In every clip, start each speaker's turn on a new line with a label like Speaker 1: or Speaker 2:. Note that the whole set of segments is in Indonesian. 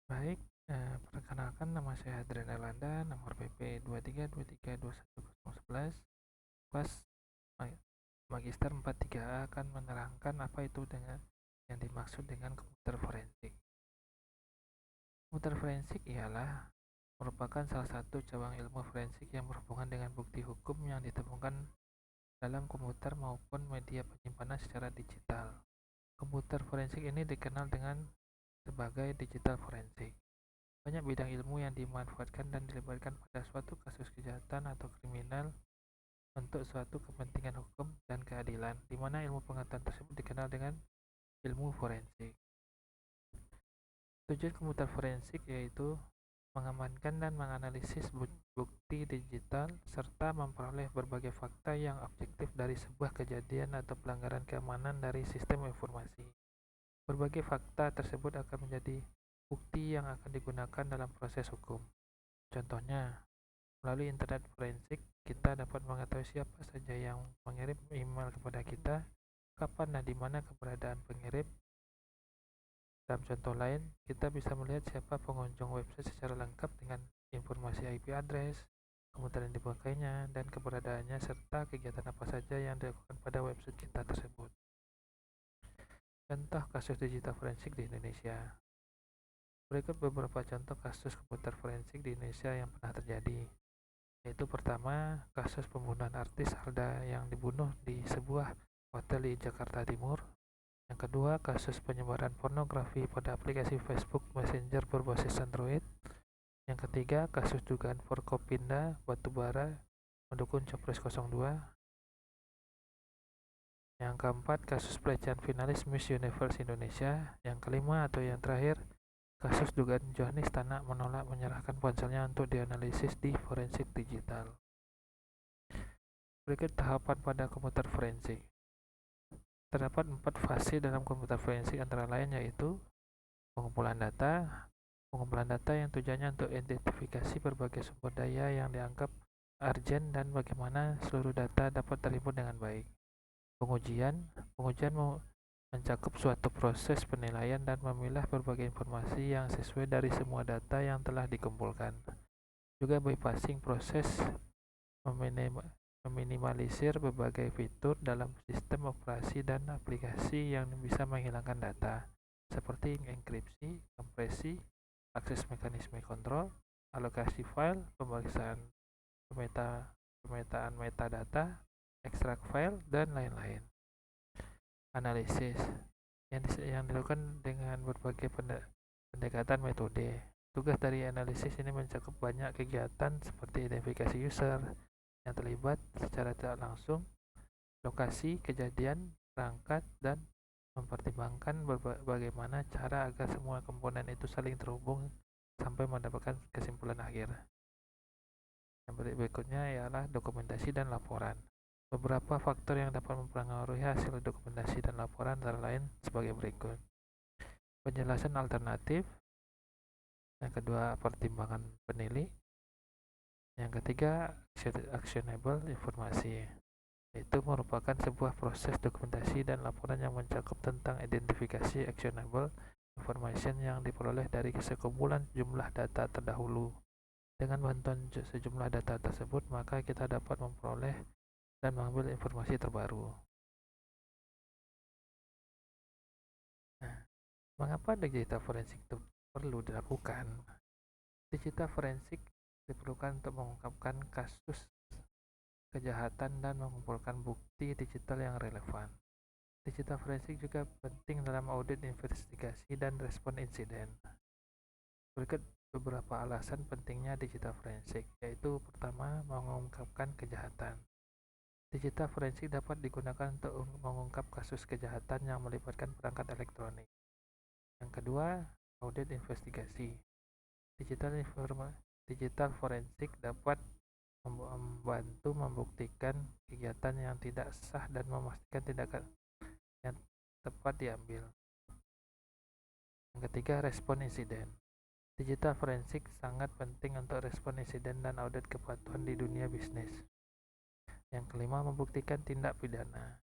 Speaker 1: Baik, perkenalkan nama saya Adrian Erlanda, nomor PP 2323210111, kelas Magister 43A akan menerangkan apa itu dengan yang dimaksud dengan komputer forensik. Komputer forensik ialah merupakan salah satu cabang ilmu forensik yang berhubungan dengan bukti hukum yang ditemukan dalam komputer maupun media penyimpanan secara digital. Komputer forensik ini dikenal dengan sebagai digital forensik. Banyak bidang ilmu yang dimanfaatkan dan dilibatkan pada suatu kasus kejahatan atau kriminal untuk suatu kepentingan hukum dan keadilan, di mana ilmu pengetahuan tersebut dikenal dengan ilmu forensik. Tujuan komputer forensik yaitu mengamankan dan menganalisis bukti digital serta memperoleh berbagai fakta yang objektif dari sebuah kejadian atau pelanggaran keamanan dari sistem informasi. Berbagai fakta tersebut akan menjadi bukti yang akan digunakan dalam proses hukum. Contohnya, melalui internet forensik, kita dapat mengetahui siapa saja yang mengirim email kepada kita, kapan dan di mana keberadaan pengirim. Dalam contoh lain, kita bisa melihat siapa pengunjung website secara lengkap dengan informasi IP address, komputer yang dipakainya, dan keberadaannya, serta kegiatan apa saja yang dilakukan pada website kita tersebut. Contoh kasus digital forensik di Indonesia. Berikut beberapa contoh kasus komputer forensik di Indonesia yang pernah terjadi. Yaitu pertama, kasus pembunuhan artis Alda yang dibunuh di sebuah hotel di Jakarta Timur. Yang kedua, kasus penyebaran pornografi pada aplikasi Facebook Messenger berbasis Android. Yang ketiga, kasus dugaan Forkopinda batubara mendukung Capres 02. Yang keempat, kasus pelecehan finalis Miss Universe Indonesia. Yang kelima atau yang terakhir, kasus dugaan Johanis Tanak menolak menyerahkan ponselnya untuk dianalisis di forensik digital. Berikut tahapan pada komputer forensik. Terdapat 4 fase dalam komputer forensik antara lain yaitu pengumpulan data yang tujuannya untuk identifikasi berbagai sumber daya yang dianggap urgent dan bagaimana seluruh data dapat terhimpun dengan baik. Pengujian mencakup suatu proses penilaian dan memilah berbagai informasi yang sesuai dari semua data yang telah dikumpulkan. Juga bypassing proses meminimalisir berbagai fitur dalam sistem operasi dan aplikasi yang bisa menghilangkan data, seperti enkripsi, kompresi, akses mekanisme kontrol, alokasi file, pemeriksaan pemetaan metadata, ekstrak file, dan lain-lain. Analisis yang dilakukan dengan berbagai pendekatan metode. Tugas dari analisis ini mencakup banyak kegiatan seperti identifikasi user yang terlibat secara tidak langsung, lokasi kejadian, perangkat, dan mempertimbangkan bagaimana cara agar semua komponen itu saling terhubung sampai mendapatkan kesimpulan akhir. Yang berikutnya ialah dokumentasi dan laporan. Beberapa faktor yang dapat mempengaruhi hasil dokumentasi dan laporan antara lain sebagai berikut. Penjelasan alternatif. Yang kedua, pertimbangan penilai. Yang ketiga, actionable informasi. Itu merupakan sebuah proses dokumentasi dan laporan yang mencakup tentang identifikasi actionable information yang diperoleh dari sekumpulan jumlah data terdahulu. Dengan bantuan sejumlah data tersebut, maka kita dapat memperoleh dan mengambil informasi terbaru. Nah, mengapa digital forensik itu perlu dilakukan? Digital forensik diperlukan untuk mengungkapkan kasus kejahatan dan mengumpulkan bukti digital yang relevan. Digital forensik juga penting dalam audit investigasi dan respon insiden. Berikut beberapa alasan pentingnya digital forensik, yaitu pertama, mengungkapkan kejahatan. Digital forensik dapat digunakan untuk mengungkap kasus kejahatan yang melibatkan perangkat elektronik. Yang kedua, audit investigasi. Digital forensik dapat membantu membuktikan kegiatan yang tidak sah dan memastikan tindakan yang tepat diambil. Yang ketiga, respon insiden. Digital forensik sangat penting untuk respon insiden dan audit kepatuhan di dunia bisnis. Yang kelima, membuktikan tindak pidana.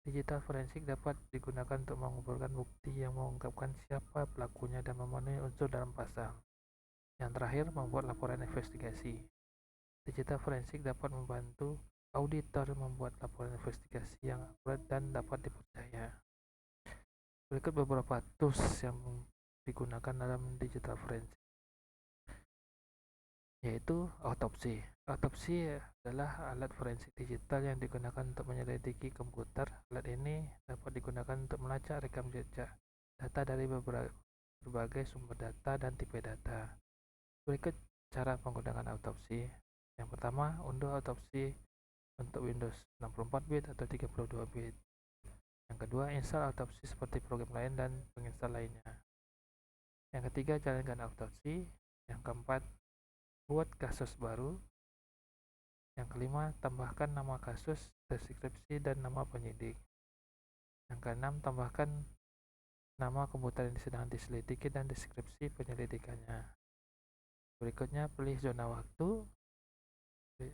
Speaker 1: Digital forensik dapat digunakan untuk mengumpulkan bukti yang mengungkapkan siapa pelakunya dan memenuhi unsur dalam pasal. Yang terakhir, membuat laporan investigasi. Digital forensik dapat membantu auditor membuat laporan investigasi yang akurat dan dapat dipercaya. Berikut beberapa tools yang digunakan dalam digital forensik, yaitu autopsi. Autopsi adalah alat forensik digital yang digunakan untuk menyelidiki komputer. Alat ini dapat digunakan untuk melacak rekam jejak data dari berbagai sumber data dan tipe data. Berikut cara penggunaan autopsi. Yang pertama, unduh autopsi untuk Windows 64 bit atau 32 bit. Yang kedua, install autopsi seperti program lain dan penginstal lainnya. Yang ketiga, jalankan autopsi. Yang keempat, buat kasus baru. Yang kelima, tambahkan nama kasus, deskripsi, dan nama penyidik. Yang keenam, tambahkan nama komputer yang sedang diselidiki dan deskripsi penyelidikannya. Berikutnya, pilih zona waktu.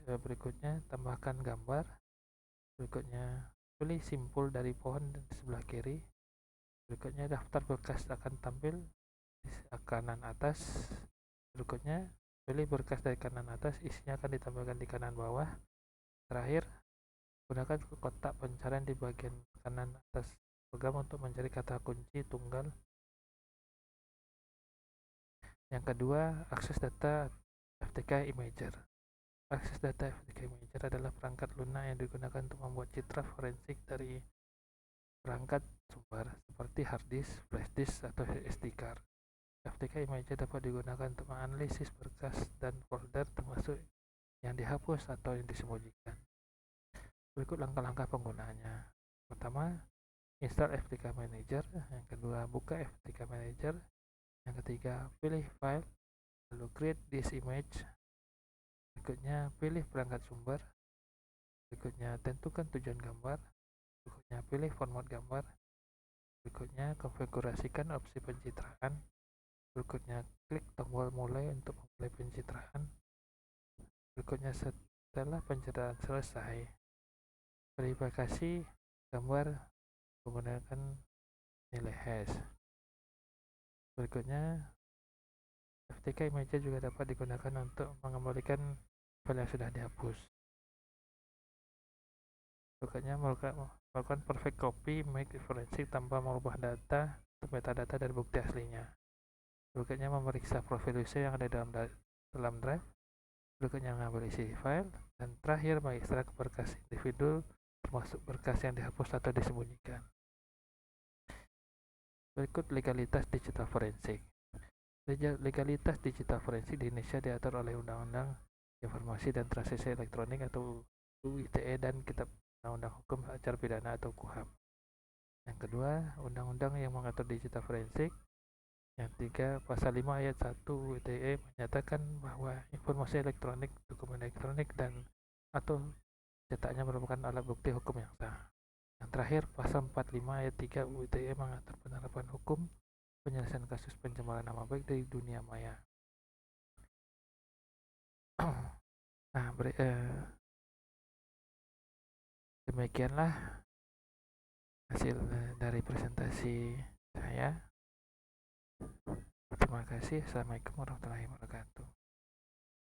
Speaker 1: Berikutnya, tambahkan gambar. Berikutnya, pilih simpul dari pohon di sebelah kiri. Berikutnya, daftar berkas akan tampil di kanan atas. Berikutnya, pilih berkas dari kanan atas, isinya akan ditampilkan di kanan bawah. Terakhir, gunakan kotak pencarian di bagian kanan atas program untuk mencari kata kunci tunggal. Yang kedua, akses data FTK Imager. Akses data FTK Imager adalah perangkat lunak yang digunakan untuk membuat citra forensik dari perangkat sumber seperti hard disk, flash disk, atau SD card. FTK Imager dapat digunakan untuk menganalisis berkas dan folder termasuk yang dihapus atau yang disembunyikan. Berikut langkah-langkah penggunaannya. Pertama, install FTK Manager. Yang kedua, buka FTK Manager. Yang ketiga, pilih file, lalu create this image. Berikutnya, pilih perangkat sumber. Berikutnya, tentukan tujuan gambar. Berikutnya, pilih format gambar. Berikutnya, konfigurasikan opsi pencitraan. Berikutnya, klik tombol mulai untuk memulai pencitraan. Berikutnya, setelah pencitraan selesai, verifikasi gambar menggunakan nilai hash. Berikutnya, FTK Imager juga dapat digunakan untuk mengembalikan file yang sudah dihapus. Berikutnya, melakukan perfect copy, make forensik tanpa merubah data atau metadata dari bukti aslinya. Berikutnya, memeriksa profil user yang ada dalam drive. Berikutnya, mengambil isi file. Dan terakhir, mengekstrak berkas individu termasuk berkas yang dihapus atau disembunyikan. Berikut legalitas digital forensik. Legalitas digital forensik di Indonesia diatur oleh Undang-Undang Informasi dan Transaksi Elektronik atau UU ITE dan Kitab Undang-Undang Hukum Acara Pidana atau KUHP. Yang kedua, undang-undang yang mengatur digital forensik. Yang tiga, pasal 5 ayat 1 UU ITE menyatakan bahwa informasi elektronik, dokumen elektronik, dan atau cetaknya merupakan alat bukti hukum yang sah. Yang terakhir, pasal 45 ayat 3 UU ITE mengatur penerapan hukum penyelesaian kasus pencemaran nama baik dari dunia maya. Nah, demikianlah hasil dari presentasi saya. Terima kasih. Assalamualaikum warahmatullahi wabarakatuh.